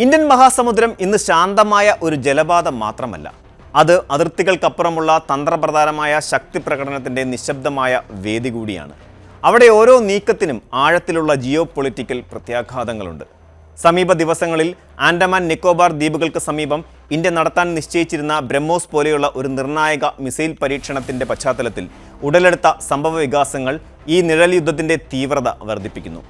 Indian മഹാസമുദ്രം ഇന്ന് ശാന്തമായ ഒരു ജലപാതം മാത്രമല്ല, അത് അതിർത്തികൾക്കപ്പുറമുള്ള തന്ത്രപ്രധാനമായ ശക്തി പ്രകടനത്തിൻ്റെ നിശബ്ദമായ വേദി കൂടിയാണ്. അവിടെ ഓരോ നീക്കത്തിനും ആഴത്തിലുള്ള ജിയോ പൊളിറ്റിക്കൽ പ്രത്യാഘാതങ്ങളുണ്ട്. സമീപ ദിവസങ്ങളിൽ ആൻഡമാൻ നിക്കോബാർ ദ്വീപുകൾക്ക് സമീപം ഇന്ത്യ നടത്താൻ നിശ്ചയിച്ചിരുന്ന ബ്രഹ്മോസ് പോലെയുള്ള ഒരു നിർണായക മിസൈൽ പരീക്ഷണത്തിൻ്റെ പശ്ചാത്തലത്തിൽ ഉടലെടുത്ത സംഭവ വികാസങ്ങൾ ഈ നിഴൽ യുദ്ധത്തിൻ്റെ തീവ്രത വർദ്ധിപ്പിക്കുന്നു.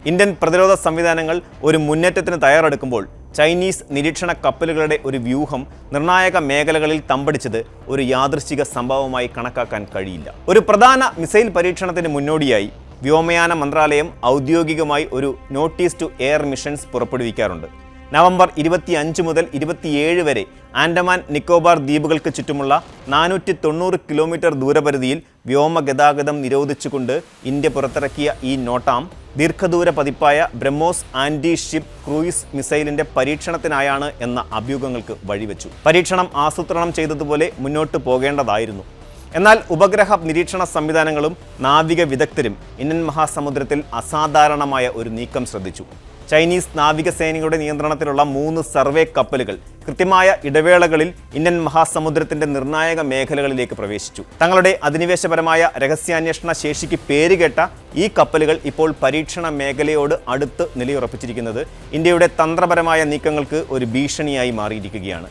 ഇന്ത്യൻ പ്രതിരോധ സംവിധാനങ്ങൾ ഒരു മുന്നേറ്റത്തിന് തയ്യാറെടുക്കുമ്പോൾ ചൈനീസ് നിരീക്ഷണ കപ്പലുകളുടെ ഒരു വ്യൂഹം നിർണായക മേഖലകളിൽ തമ്പടിച്ചത് ഒരു യാദൃശ്ചിക സംഭവമായി കണക്കാക്കാൻ കഴിയില്ല. ഒരു പ്രധാന മിസൈൽ പരീക്ഷണത്തിന് മുന്നോടിയായി വ്യോമയാന മന്ത്രാലയം ഔദ്യോഗികമായി ഒരു നോട്ടീസ് ടു എയർ മിഷൻസ് പുറപ്പെടുവിക്കാറുണ്ട്. നവംബർ 25 മുതൽ 27 വരെ ആൻഡമാൻ നിക്കോബാർ ദ്വീപുകൾക്ക് ചുറ്റുമുള്ള 490 കിലോമീറ്റർ ദൂരപരിധിയിൽ വ്യോമഗതാഗതം നിരോധിച്ചുകൊണ്ട് ഇന്ത്യ പുറത്തിറക്കിയ ഈ നോട്ടാം ദീർഘദൂര പതിപ്പായ ബ്രഹ്മോസ് ആൻറ്റി ഷിപ്പ് ക്രൂയിസ് മിസൈലിൻ്റെ പരീക്ഷണത്തിനായാണ് എന്ന അഭ്യൂഹങ്ങൾക്ക് വഴിവെച്ചു. പരീക്ഷണം ആസൂത്രണം ചെയ്തതുപോലെ മുന്നോട്ട് പോകേണ്ടതായിരുന്നു. എന്നാൽ ഉപഗ്രഹ നിരീക്ഷണ സംവിധാനങ്ങളും നാവിക വിദഗ്ധരും ഇന്ത്യൻ മഹാസമുദ്രത്തിൽ അസാധാരണമായ ഒരു നീക്കം ശ്രദ്ധിച്ചു. ചൈനീസ് നാവികസേനയുടെ നിയന്ത്രണത്തിലുള്ള 3 സർവേ കപ്പലുകൾ കൃത്യമായ ഇടവേളകളിൽ ഇന്ത്യൻ മഹാസമുദ്രത്തിന്റെ നിർണായക മേഖലകളിലേക്ക് പ്രവേശിച്ചു. തങ്ങളുടെ അധിനിവേശപരമായ രഹസ്യാന്വേഷണ ശേഷിക്ക് പേരുകേട്ട ഈ കപ്പലുകൾ ഇപ്പോൾ പരീക്ഷണ മേഖലയോട് അടുത്ത് നിലയുറപ്പിച്ചിരിക്കുന്നത് ഇന്ത്യയുടെ തന്ത്രപരമായ നീക്കങ്ങൾക്ക് ഒരു ഭീഷണിയായി മാറിയിരിക്കുകയാണ്.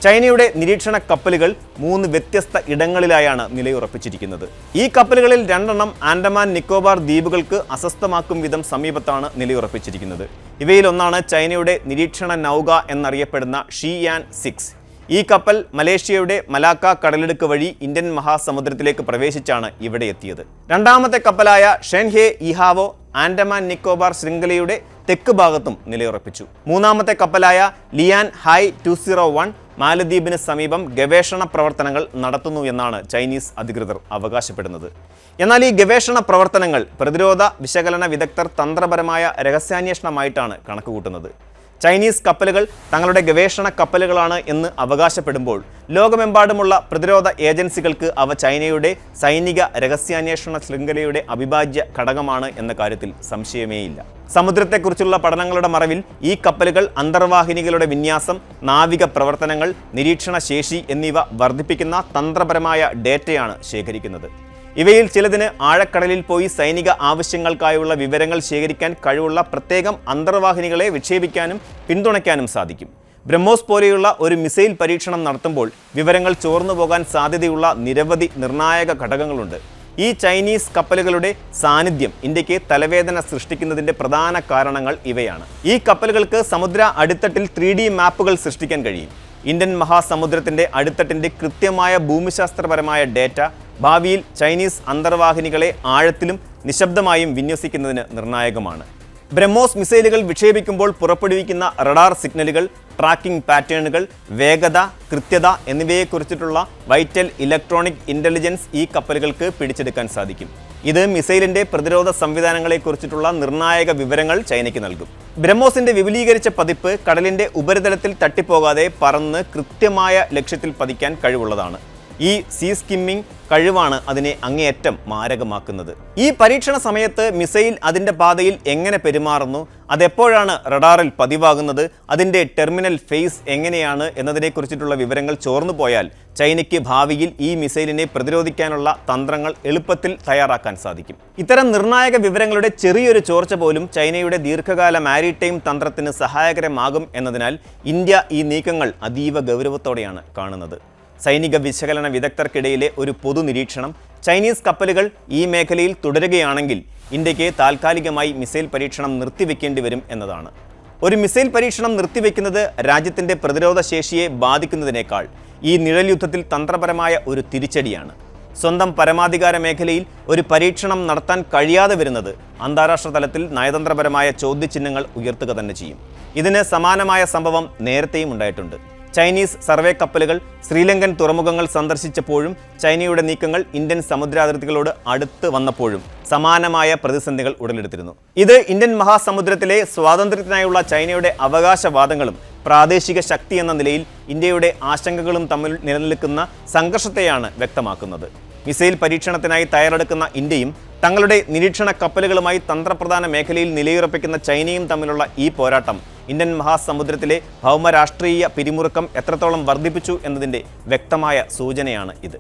ചൈനയുടെ നിരീക്ഷണ കപ്പലുകൾ 3 വ്യത്യസ്ത ഇടങ്ങളിലായാണ് നിലയുറപ്പിച്ചിരിക്കുന്നത്. ഈ കപ്പലുകളിൽ 2 എണ്ണം ആൻഡമാൻ നിക്കോബാർ ദ്വീപുകൾക്ക് അസ്വസ്ഥമാക്കും വിധം സമീപത്താണ് നിലയുറപ്പിച്ചിരിക്കുന്നത്. ഇവയിലൊന്നാണ് ചൈനയുടെ നിരീക്ഷണ നൗക എന്നറിയപ്പെടുന്ന ഷിയാൻ 6. ഈ കപ്പൽ മലേഷ്യയുടെ മലാക്ക കടലിടുക്ക് വഴി ഇന്ത്യൻ മഹാസമുദ്രത്തിലേക്ക് പ്രവേശിച്ചാണ് ഇവിടെ എത്തിയത്. രണ്ടാമത്തെ കപ്പലായ ഷെൻഹെ ഇഹാവോ ആൻഡമാൻ നിക്കോബാർ ശൃംഖലയുടെ തെക്ക് ഭാഗത്തും നിലയുറപ്പിച്ചു. മൂന്നാമത്തെ കപ്പലായ ലിയാൻ ഹൈ 201 മാലദ്വീപിന് സമീപം ഗവേഷണ പ്രവർത്തനങ്ങൾ നടത്തുന്നു എന്നാണ് ചൈനീസ് അധികൃതർ അവകാശപ്പെടുന്നത്. എന്നാൽ ഈ ഗവേഷണ പ്രവർത്തനങ്ങൾ പ്രതിരോധ വിശകലന വിദഗ്ധർ തന്ത്രപരമായ രഹസ്യാന്വേഷണമായിട്ടാണ് കണക്കുകൂട്ടുന്നത്. ചൈനീസ് കപ്പലുകൾ തങ്ങളുടെ ഗവേഷണ കപ്പലുകളാണ് എന്ന് അവകാശപ്പെടുമ്പോൾ ലോകമെമ്പാടുമുള്ള പ്രതിരോധ ഏജൻസികൾക്ക് അവ ചൈനയുടെ സൈനിക രഹസ്യാന്വേഷണ ശൃംഖലയുടെ അവിഭാജ്യ ഘടകമാണ് എന്ന കാര്യത്തിൽ സംശയമേയില്ല. സമുദ്രത്തെക്കുറിച്ചുള്ള പഠനങ്ങളുടെ മറവിൽ ഈ കപ്പലുകൾ അന്തർവാഹിനികളുടെ വിന്യാസം, നാവിക പ്രവർത്തനങ്ങൾ, നിരീക്ഷണ ശേഷി എന്നിവ വർദ്ധിപ്പിക്കുന്ന തന്ത്രപരമായ ഡേറ്റയാണ് ശേഖരിക്കുന്നത്. ഇവയിൽ ചിലതിന് ആഴക്കടലിൽ പോയി സൈനിക ആവശ്യങ്ങൾക്കായുള്ള വിവരങ്ങൾ ശേഖരിക്കാൻ കഴിവുള്ള പ്രത്യേകം അന്തർവാഹിനികളെ വിക്ഷേപിക്കാനും പിന്തുണയ്ക്കാനും സാധിക്കും. ബ്രഹ്മോസ് പോലെയുള്ള ഒരു മിസൈൽ പരീക്ഷണം നടത്തുമ്പോൾ വിവരങ്ങൾ ചോർന്നു പോകാൻ സാധ്യതയുള്ള നിരവധി നിർണായക ഘടകങ്ങളുണ്ട്. ഈ ചൈനീസ് കപ്പലുകളുടെ സാന്നിധ്യം ഇന്ത്യക്ക് തലവേദന സൃഷ്ടിക്കുന്നതിൻ്റെ പ്രധാന കാരണങ്ങൾ ഇവയാണ്. ഈ കപ്പലുകൾക്ക് സമുദ്ര അടിത്തട്ടിൽ 3D മാപ്പുകൾ സൃഷ്ടിക്കാൻ കഴിയും. ഇന്ത്യൻ മഹാസമുദ്രത്തിൻ്റെ അടിത്തട്ടിൻ്റെ കൃത്യമായ ഭൂമിശാസ്ത്രപരമായ ഡേറ്റ ഭാവിയിൽ ചൈനീസ് അന്തർവാഹിനികളെ ആഴത്തിലും നിശബ്ദമായും വിന്യസിക്കുന്നതിന് നിർണായകമാണ്. ബ്രഹ്മോസ് മിസൈലുകൾ വിക്ഷേപിക്കുമ്പോൾ പുറപ്പെടുവിക്കുന്ന റഡാർ സിഗ്നലുകൾ, ട്രാക്കിംഗ് പാറ്റേണുകൾ, വേഗത, കൃത്യത എന്നിവയെക്കുറിച്ചിട്ടുള്ള വൈറ്റൽ ഇലക്ട്രോണിക് ഇൻ്റലിജൻസ് ഈ കപ്പലുകൾക്ക് പിടിച്ചെടുക്കാൻ സാധിക്കും. ഇത് മിസൈലിൻ്റെ പ്രതിരോധ സംവിധാനങ്ങളെക്കുറിച്ചിട്ടുള്ള നിർണായക വിവരങ്ങൾ ചൈനയ്ക്ക് നൽകും. ബ്രഹ്മോസിൻ്റെ വിപുലീകരിച്ച പതിപ്പ് കടലിൻ്റെ ഉപരിതലത്തിൽ തട്ടിപ്പോകാതെ പറന്ന് കൃത്യമായ ലക്ഷ്യത്തിൽ പതിക്കാൻ കഴിവുള്ളതാണ്. ഈ സീ സ്കിമ്മിംഗ് കഴിവാണ് അതിനെ അങ്ങേയറ്റം മാരകമാക്കുന്നത്. ഈ പരീക്ഷണ സമയത്ത് മിസൈൽ അതിൻ്റെ പാതയിൽ എങ്ങനെ പെരുമാറുന്നു, അതെപ്പോഴാണ് റഡാറിൽ പതിവാകുന്നത്, അതിൻ്റെ ടെർമിനൽ ഫേസ് എങ്ങനെയാണ് എന്നതിനെക്കുറിച്ചിട്ടുള്ള വിവരങ്ങൾ ചോർന്നു പോയാൽ ചൈനയ്ക്ക് ഭാവിയിൽ ഈ മിസൈലിനെ പ്രതിരോധിക്കാനുള്ള തന്ത്രങ്ങൾ എളുപ്പത്തിൽ തയ്യാറാക്കാൻ സാധിക്കും. ഇത്തരം നിർണായക വിവരങ്ങളുടെ ചെറിയൊരു ചോർച്ച പോലും ചൈനയുടെ ദീർഘകാല മാരിടൈം തന്ത്രത്തിന് സഹായകരമാകും എന്നതിനാൽ ഇന്ത്യ ഈ നീക്കങ്ങൾ അതീവ ഗൗരവത്തോടെയാണ് കാണുന്നത്. സൈനിക വിശകലന വിദഗ്ധർക്കിടയിലെ ഒരു പൊതുനിരീക്ഷണം ചൈനീസ് കപ്പലുകൾ ഈ മേഖലയിൽ തുടരുകയാണെങ്കിൽ ഇന്ത്യക്ക് താൽക്കാലികമായി മിസൈൽ പരീക്ഷണം നിർത്തിവെക്കേണ്ടി വരും എന്നതാണ്. ഒരു മിസൈൽ പരീക്ഷണം നിർത്തിവെക്കുന്നത് രാജ്യത്തിൻ്റെ പ്രതിരോധ ശേഷിയെ ബാധിക്കുന്നതിനേക്കാൾ ഈ നിഴൽ യുദ്ധത്തിൽ തന്ത്രപരമായ ഒരു തിരിച്ചടിയാണ്. സ്വന്തം പരമാധികാര മേഖലയിൽ ഒരു പരീക്ഷണം നടത്താൻ കഴിയാതെ വരുന്നത് അന്താരാഷ്ട്ര തലത്തിൽ നയതന്ത്രപരമായ ചോദ്യചിഹ്നങ്ങൾ ഉയർത്തുക തന്നെ ചെയ്യും. ഇതിന് സമാനമായ സംഭവം നേരത്തെയും ഉണ്ടായിട്ടുണ്ട്. ചൈനീസ് സർവേ കപ്പലുകൾ ശ്രീലങ്കൻ തുറമുഖങ്ങൾ സന്ദർശിച്ചപ്പോഴും ചൈനയുടെ നീക്കങ്ങൾ ഇന്ത്യൻ സമുദ്രാതിർത്തികളോട് അടുത്ത് വന്നപ്പോഴും സമാനമായ പ്രതിസന്ധികൾ ഉടലെടുത്തിരുന്നു. ഇത് ഇന്ത്യൻ മഹാസമുദ്രത്തിലെ സ്വാതന്ത്ര്യത്തിനായുള്ള ചൈനയുടെ അവകാശവാദങ്ങളും പ്രാദേശിക ശക്തി എന്ന നിലയിൽ ഇന്ത്യയുടെ ആശങ്കകളും തമ്മിൽ നിലനിൽക്കുന്ന സംഘർഷത്തെയാണ് വ്യക്തമാക്കുന്നത്. മിസൈൽ പരീക്ഷണത്തിനായി തയ്യാറെടുക്കുന്ന ഇന്ത്യയും തങ്ങളുടെ നിരീക്ഷണ കപ്പലുകളുമായി തന്ത്രപ്രധാന മേഖലയിൽ നിലയുറപ്പിക്കുന്ന ചൈനയും തമ്മിലുള്ള ഈ പോരാട്ടം ഇന്ത്യൻ മഹാസമുദ്രത്തിലെ ഭൗമരാഷ്ട്രീയ പിരിമുറുക്കം എത്രത്തോളം വർദ്ധിപ്പിച്ചു എന്നതിൻ്റെ വ്യക്തമായ സൂചനയാണ് ഇത്.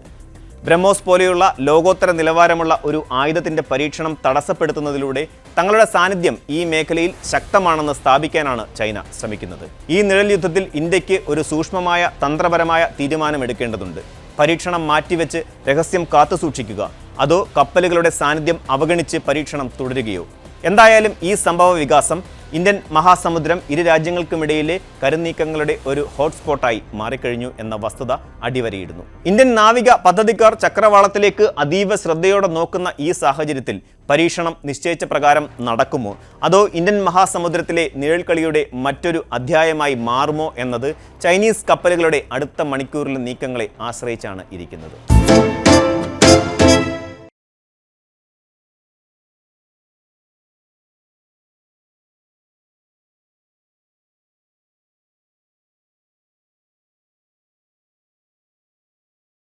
ബ്രഹ്മോസ് പോലെയുള്ള ലോകോത്തര നിലവാരമുള്ള ഒരു ആയുധത്തിൻ്റെ പരീക്ഷണം തടസ്സപ്പെടുത്തുന്നതിലൂടെ തങ്ങളുടെ സാന്നിധ്യം ഈ മേഖലയിൽ ശക്തമാണെന്ന് സ്ഥാപിക്കാനാണ് ചൈന ശ്രമിക്കുന്നത്. ഈ നിഴൽ യുദ്ധത്തിൽ ഇന്ത്യക്ക് ഒരു സൂക്ഷ്മമായ തന്ത്രപരമായ തീരുമാനമെടുക്കേണ്ടതുണ്ട്. പരീക്ഷണം മാറ്റിവെച്ച് രഹസ്യം കാത്തുസൂക്ഷിക്കുക, അതോ കപ്പലുകളുടെ സാന്നിധ്യം അവഗണിച്ച് പരീക്ഷണം തുടരുകയോ? എന്തായാലും ഈ സംഭവ വികാസം ഇന്ത്യൻ മഹാസമുദ്രം ഇരു രാജ്യങ്ങൾക്കുമിടയിലെ കരുനീക്കങ്ങളുടെ ഒരു ഹോട്ട്സ്പോട്ടായി മാറിക്കഴിഞ്ഞു എന്ന വസ്തുത അടിവരയിടുന്നു. ഇന്ത്യൻ നാവിക പദ്ധതിക്കാർ ചക്രവാളത്തിലേക്ക് അതീവ ശ്രദ്ധയോടെ നോക്കുന്ന ഈ സാഹചര്യത്തിൽ പരീക്ഷണം നിശ്ചയിച്ച പ്രകാരം നടക്കുമോ, അതോ ഇന്ത്യൻ മഹാസമുദ്രത്തിലെ നിഴൽക്കളിയുടെ മറ്റൊരു അധ്യായമായി മാറുമോ എന്നത് ചൈനീസ് കപ്പലുകളുടെ അടുത്ത മണിക്കൂറിലെ നീക്കങ്ങളെ ആശ്രയിച്ചാണ് ഇരിക്കുന്നത്.